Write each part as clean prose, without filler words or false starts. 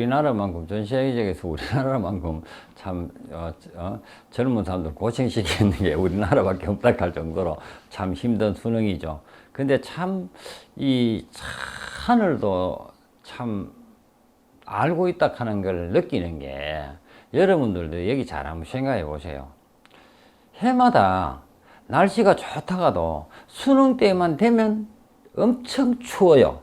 우리나라만큼 전 세계적에서 우리나라만큼 참 젊은 사람들 고생시키는 게 우리나라밖에 없다 할 정도로 참 힘든 수능이죠. 근데 참 이 하늘도 참 알고 있다 하는 걸 느끼는 게, 여러분들도 여기 잘 한번 생각해 보세요. 해마다 날씨가 좋다가도 수능 때만 되면 엄청 추워요.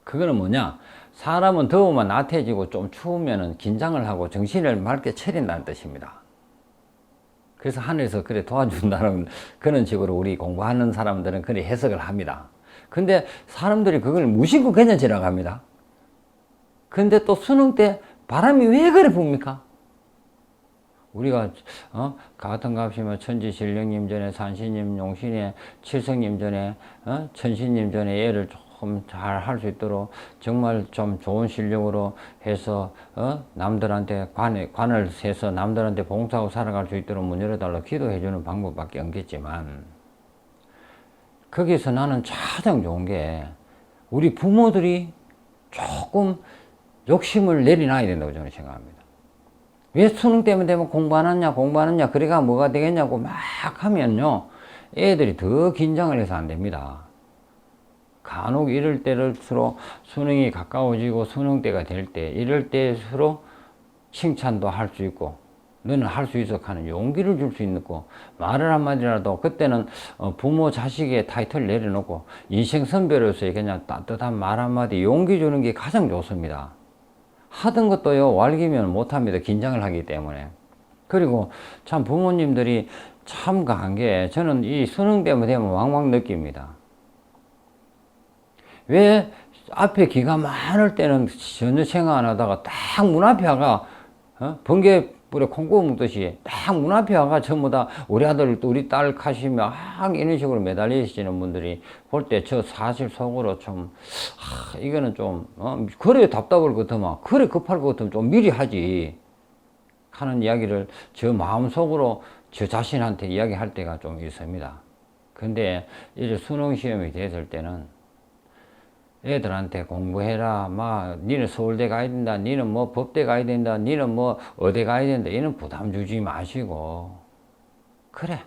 그거는 뭐냐? 사람은 더우면 나태해지고 좀 추우면 긴장을 하고 정신을 맑게 차린다는 뜻입니다. 그래서 하늘에서 그래 도와준다는 그런 식으로 우리 공부하는 사람들은 그렇게 해석을 합니다. 근데 사람들이 그걸 무심코 그냥 지나갑니다. 근데 또 수능 때 바람이 왜 그래 붑니까? 우리가 같은 값이면 천지신령님 전에 산신님 용신에 칠성님 전에 천신님 전에 얘를 좀 잘 할 수 있도록 정말 좀 좋은 실력으로 해서 남들한테 관을 세서 남들한테 봉사하고 살아갈 수 있도록 문 열어달라 기도해 주는 방법밖에 없겠지만, 거기서 나는 가장 좋은 게 우리 부모들이 조금 욕심을 내려놔야 된다고 저는 생각합니다. 왜 수능 때문에 되면 공부 안 하냐 그래가 뭐가 되겠냐고 막 하면요, 애들이 더 긴장을 해서 안 됩니다. 간혹 이럴 때일수록 수능이 가까워지고 수능 때가 될 때, 이럴 때일수록 칭찬도 할 수 있고 너는 할 수 있어 하는 용기를 줄 수 있고, 말을 한마디라도 그때는 부모 자식의 타이틀 내려놓고 인생 선배로서의 그냥 따뜻한 말 한마디 용기 주는 게 가장 좋습니다. 하던 것도요 wal기면 못합니다. 긴장을 하기 때문에. 그리고 참 부모님들이 참 강한 게, 저는 이 수능 때문에 되면 왕왕 느낍니다. 왜 앞에 기가 많을 때는 전혀 생각 안 하다가 딱 문 앞에 와가 번개불에 콩고무 먹듯이 딱 문 앞에 와가 전부 다 우리 아들 우리 딸 가시면 이런 식으로 매달리시는 분들이 볼 때 저 사실 속으로 좀 이거는 좀 그래 답답할 것 같으면, 그래 급할 것 같으면 좀 미리 하지 하는 이야기를 저 마음속으로 저 자신한테 이야기할 때가 좀 있습니다. 근데 이제 수능 시험이 됐을 때는 애들한테 공부해라, 니는 서울대 가야 된다, 니는 뭐 법대 가야 된다, 니는 뭐 어디 가야 된다, 이는 부담 주지 마시고, 그래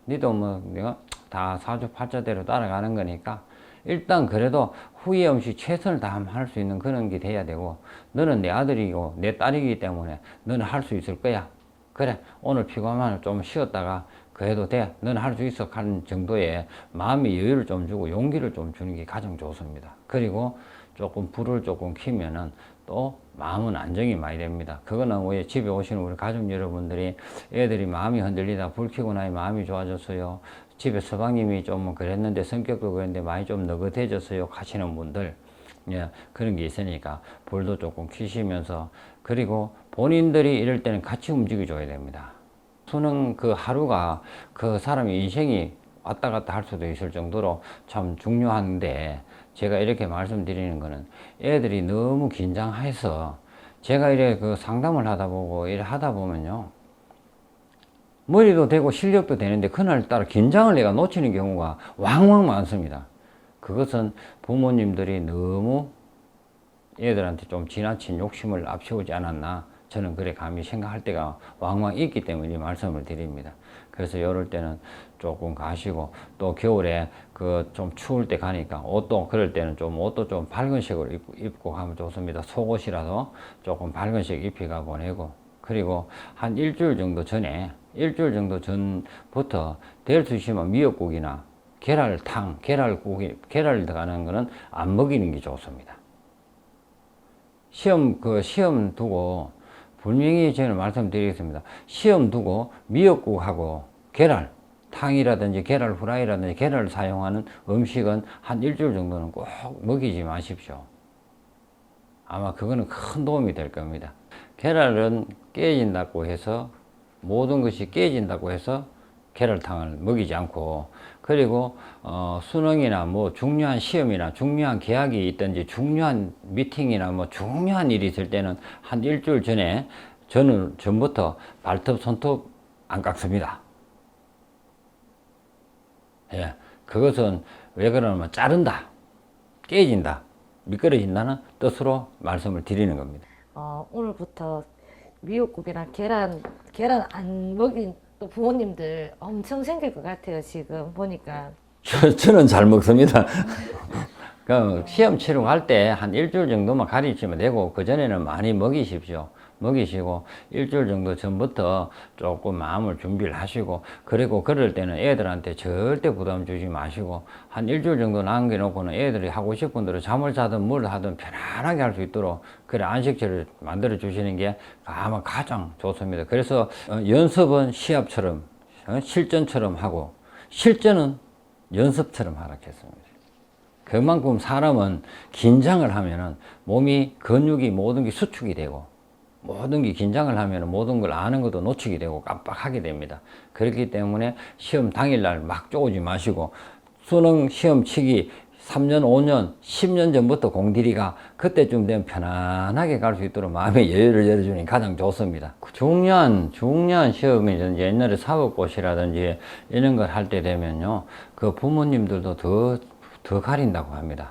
니도 뭐 내가 다 사주팔자대로 따라가는 거니까 일단 그래도 후회 없이 최선을 다하면 할 수 있는 그런 게 돼야 되고, 너는 내 아들이고 내 딸이기 때문에 너는 할 수 있을 거야. 그래 오늘 피곤하면 좀 쉬었다가 그래도 돼, 너는 할 수 있어 하는 정도의 마음의 여유를 좀 주고 용기를 좀 주는 게 가장 좋습니다. 그리고 조금 불을 조금 켜면은 또 마음은 안정이 많이 됩니다. 그거는 왜 집에 오시는 우리 가족 여러분들이 애들이 마음이 흔들리다 불 켜고 나니 마음이 좋아졌어요, 집에 서방님이 좀 그랬는데 성격도 그랬는데 많이 좀 느긋해졌어요 하시는 분들, 예, 그런 게 있으니까 불도 조금 켜시면서, 그리고 본인들이 이럴 때는 같이 움직여 줘야 됩니다. 수능 그 하루가 그 사람의 인생이 왔다 갔다 할 수도 있을 정도로 참 중요한데, 제가 이렇게 말씀드리는 거는 애들이 너무 긴장해서, 제가 이렇게 그 상담을 하다 보고 이래 하다 보면요, 머리도 되고 실력도 되는데 그날따라 긴장을 내가 놓치는 경우가 왕왕 많습니다. 그것은 부모님들이 너무 애들한테 좀 지나친 욕심을 앞세우지 않았나, 저는 그래 감히 생각할 때가 왕왕 있기 때문에 이 말씀을 드립니다. 그래서 이럴 때는 조금 가시고, 또 겨울에 그 좀 추울 때 가니까 옷도 그럴 때는 좀 옷도 좀 밝은 색으로 입고 가면 좋습니다. 속옷이라도 조금 밝은 색 입혀가 보내고, 그리고 한 일주일 정도 전부터 될 수 있으면 미역국이나 계랄탕, 계랄 들어가는 거는 안 먹이는 게 좋습니다. 시험 두고 분명히 저는 말씀드리겠습니다. 시험 두고 미역국하고 계랄, 탕이라든지 계랄 후라이라든지 계랄을 사용하는 음식은 한 일주일 정도는 꼭 먹이지 마십시오. 아마 그거는 큰 도움이 될 겁니다. 계랄은 깨진다고 해서, 모든 것이 깨진다고 해서 계랄탕을 먹이지 않고, 그리고 수능이나 뭐 중요한 시험이나 중요한 계약이 있든지 중요한 미팅이나 뭐 중요한 일이 있을 때는 한 일주일 전에 전부터 발톱 손톱 안 깎습니다. 예, 그것은 왜 그러냐면 자른다, 깨진다, 미끄러진다는 뜻으로 말씀을 드리는 겁니다. 오늘부터 미역국이랑 계란 안 먹인 또 부모님들 엄청 생길 것 같아요. 지금 보니까. 저는 잘 먹습니다. 그 시험 치러 갈 때 한 일주일 정도만 가르치면 되고, 그전에는 많이 먹이십시오. 먹이시고, 일주일 정도 전부터 조금 마음을 준비를 하시고, 그리고 그럴 때는 애들한테 절대 부담 주지 마시고, 한 일주일 정도 남겨놓고는 애들이 하고 싶은 대로 잠을 자든 뭘 하든 편안하게 할 수 있도록, 그래, 안식처를 만들어 주시는 게 아마 가장 좋습니다. 그래서 연습은 시합처럼, 실전처럼 하고, 실전은 연습처럼 하락했습니다. 그만큼 사람은 긴장을 하면은 몸이 근육이 모든 게 수축이 되고, 모든 게 긴장을 하면 모든 걸 아는 것도 놓치게 되고 깜빡하게 됩니다. 그렇기 때문에 시험 당일날 막 쪼지 마시고, 수능 시험 치기 3년, 5년, 10년 전부터 공들이가 그때쯤 되면 편안하게 갈 수 있도록 마음의 여유를 열어주는 게 가장 좋습니다. 중요한 시험이든지 옛날에 사법고시라든지 이런 걸 할 때 되면요, 그 부모님들도 더 가린다고 합니다.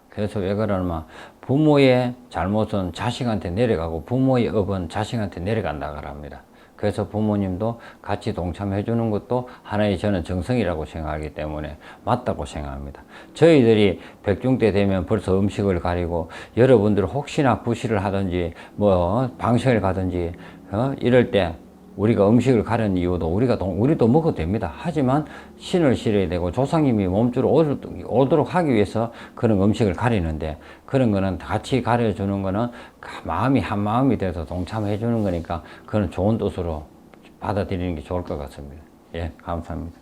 그래서 왜 그러냐면 부모의 잘못은 자식한테 내려가고 부모의 업은 자식한테 내려간다고 합니다. 그래서 부모님도 같이 동참해 주는 것도 하나의 저는 정성이라고 생각하기 때문에 맞다고 생각합니다. 저희들이 백중 때 되면 벌써 음식을 가리고, 여러분들 혹시나 부실을 하든지 뭐 방송을 가든지 이럴 때 우리가 음식을 가려는 이유도 우리도 먹어도 됩니다. 하지만 신을 실어야 되고 조상님이 몸주로 오도록 하기 위해서 그런 음식을 가리는데, 그런 거는 같이 가려주는 거는 마음이 한 마음이 돼서 동참해 주는 거니까 그건 좋은 뜻으로 받아들이는 게 좋을 것 같습니다. 예, 감사합니다.